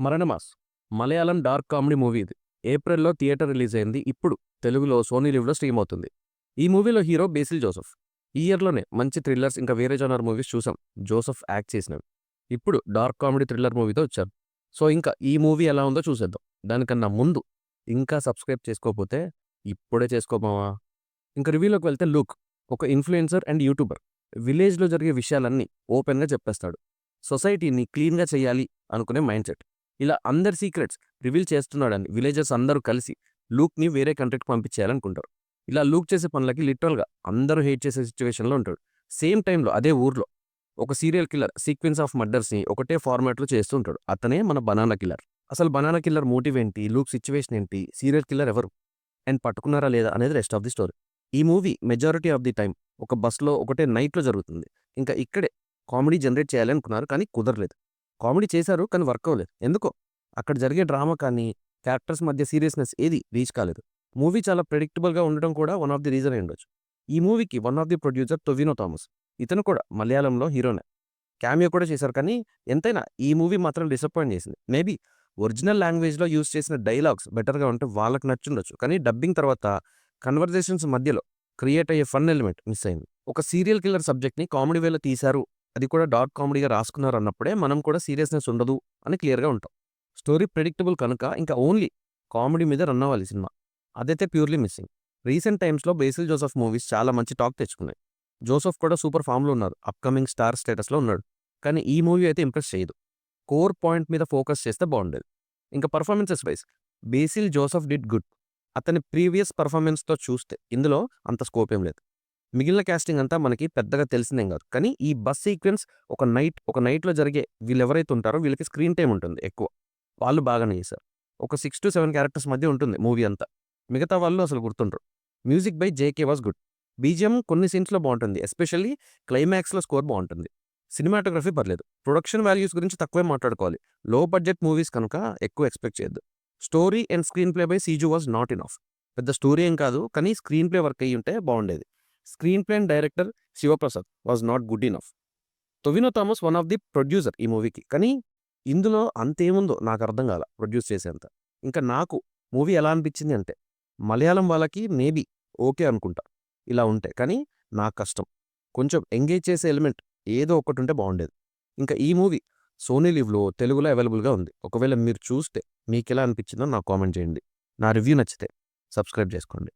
'మరణమాస్' Malayalam dark comedy movie ఇది. ఏప్రిల్‌లో theatre release అయింది. ఇప్పుడు తెలుగులో సోనీ లివ్‌లో స్ట్రీమ్ అవుతుంది. ఈ మూవీలో హీరో బేసిల్ జోసెఫ్. ఈ ఇయర్‌లోనే మంచి థ్రిల్లర్స్ ఇంకా వేరే జోనర్ మూవీస్ చూసాం జోసెఫ్ యాక్ట్ చేసినవి. ఇప్పుడు డార్క్ కామెడీ థ్రిల్లర్ మూవీతో వచ్చారు. సో, ఇంకా ఈ మూవీ ఎలా ఉందో చూసేద్దాం. దానికన్నా ముందు ఇంకా సబ్స్క్రైబ్ చేసుకోకపోతే ఇప్పుడే చేసుకోమావా. ఇంకా రివ్యూలోకి వెళ్తే లూక్ ఒక ఇన్‌ఫ్లుయెన్సర్ అండ్ యూట్యూబర్. విలేజ్‌లో జరిగే విషయాలన్నీ ఓపెన్‌గా చెప్పేస్తాడు. సొసైటీని క్లీన్‌గా చేయాలి అనుకునే మైండ్‌సెట్. ఇలా అందరి సీక్రెట్స్ రివీల్ చేస్తున్నాడని విలేజర్స్ అందరూ కలిసి లూక్‌ని వేరే కంట్రీకి పంపించేయాలనుకుంటారు. ఇలా లూక్ చేసే పనులకి లిటరల్‌గా అందరూ హేట్ చేసే సిట్యుయేషన్‌లో ఉంటాడు. సేమ్ టైమ్‌లో అదే ఊర్లో ఒక సీరియల్ కిల్లర్ సీక్వెన్స్ ఆఫ్ మర్డర్స్‌ని ఒకటే ఫార్మాట్‌లో చేస్తూ ఉంటాడు. అతనే మన బనానా కిల్లర్. అసలు బనానా కిల్లర్ మోటివ్ ఏంటి? లూక్ సిట్యుయేషన్ ఏంటి? సీరియల్ కిల్లర్ ఎవరు? అండ్ పట్టుకున్నారా లేదా అనేది రెస్ట్ ఆఫ్ ది స్టోరీ. ఈ movie majority of the time ఒక బస్‌లో ఒకటే నైట్‌లో జరుగుతుంది. ఇంకా ఇక్కడే కామెడీ జనరేట్ చేయాలి అనుకున్నారు. కానీ కుదరలేదు. కామెడీ చేశారు కానీ వర్క్ అవ్వలేదు. ఎందుకో అక్కడ జరిగే డ్రామా కానీ, క్యారెక్టర్స్ మధ్య సీరియస్‌నెస్ ఏది రీచ్ కాలేదు. మూవీ చాలా ప్రెడిక్టబుల్‌గా ఉండడం కూడా వన్ ఆఫ్ ది రీజన్ అయ్యుండొచ్చు. ఈ మూవీకి one of the producer Tovino Thomas. ఇతను కూడా మలయాళంలో హీరోనే. క్యామియో కూడా చేశారు. కానీ ఎంతైనా ఈ మూవీ మాత్రం డిసప్పాయింట్ చేసింది. మేబీ ఒరిజినల్ లాంగ్వేజ్‌లో యూజ్ చేసిన డైలాగ్స్ బెటర్‌గా ఉంటే వాళ్ళకి నచ్చుండొచ్చు. కానీ డబ్బింగ్ తర్వాత కన్వర్జేషన్స్ మధ్యలో క్రియేట్ అయ్యే ఫన్ ఎలిమెంట్ మిస్ అయింది. ఒక సీరియల్ కిల్లర్ సబ్జెక్ట్‌ని కామెడీ వేలో తీశారు. అది కూడా డార్క్ కామెడీగా రాసుకున్నారు అన్నప్పుడే మనం కూడా సీరియస్‌నెస్ ఉండదు అని క్లియర్‌గా ఉంటాం. స్టోరీ ప్రెడిక్టబుల్ కనుక ఇంకా ఓన్లీ కామెడీ మీద రన్ అవ్వాలి సినిమా. అదైతే ప్యూర్‌లీ మిస్సింగ్. రీసెంట్ టైమ్స్‌లో బేసిల్ జోసెఫ్ మూవీస్ చాలా మంచి టాక్ తెచ్చుకున్నాయి. జోసెఫ్ కూడా సూపర్ ఫామ్‌లో ఉన్నారు. అప్‌కమింగ్ స్టార్ స్టేటస్‌లో ఉన్నాడు. కానీ ఈ మూవీ అయితే ఇంప్రెస్ చేయదు. కోర్ పాయింట్ మీద ఫోకస్ చేస్తే బాగుండేది. ఇంకా performances wise Basil Joseph did good. అతని ప్రీవియస్ పర్ఫార్మెన్స్‌తో చూస్తే ఇందులో అంత స్కోప్ ఏం లేదు. మిగిలిన కాస్టింగ్ అంతా మనకి పెద్దగా తెలిసిందేం కాదు. కానీ ఈ బస్ సీక్వెన్స్ ఒక నైట్‌లో జరిగే వీళ్ళెవరైతే ఉంటారో వీళ్ళకి స్క్రీన్ టైమ్ ఉంటుంది ఎక్కువ. వాళ్ళు బాగానే చేశారు. ఒక 6-7 క్యారెక్టర్స్ మధ్య ఉంటుంది మూవీ అంతా. మిగతా వాళ్ళు అసలు గుర్తుండరు. Music by JK was good. BGM కొన్ని సీన్స్‌లో బావుంటుంది. ఎస్పెషల్లీ క్లైమాక్స్‌లో స్కోర్ బావుంటుంది. సినిమాటోగ్రఫీ పర్లేదు. ప్రొడక్షన్ వాల్యూస్ గురించి తక్కువే మాట్లాడుకోవాలి. లో బడ్జెట్ మూవీస్ కనుక ఎక్కువ ఎక్స్‌పెక్ట్ చేయొద్దు. Story and screenplay by సీజు వాస్ నాట్ ఎనఫ్. పెద్ద స్టోరీ ఏం కాదు. కానీ స్క్రీన్ ప్లే వర్క్ అయ్యుంటే బావుండేది. Screenplay and director Sivaprasad was not good enough. Tovino Thomas one of the producer ఈ మూవీకి. కానీ ఇందులో అంతేముందో నాకర్థం కాల ప్రొడ్యూస్ చేసేంత. ఇంకా నాకు మూవీ ఎలా అనిపించింది అంటే, మలయాళం వాళ్ళకి మేబీ ఓకే అనుకుంటా ఇలా ఉంటే. కానీ నాకు కష్టం. కొంచెం ఎంగేజ్ చేసే ఎలిమెంట్ ఏదో ఒకటుంటే బావుండేది. ఇంకా ఈ మూవీ సోనీ లివ్‌లో తెలుగులో అవైలబుల్‌గా ఉంది. ఒకవేళ మీరు చూస్తే మీకెలా అనిపించిందో నాకు కామెంట్ చేయండి. నా రివ్యూ నచ్చితే సబ్స్క్రైబ్ చేసుకోండి.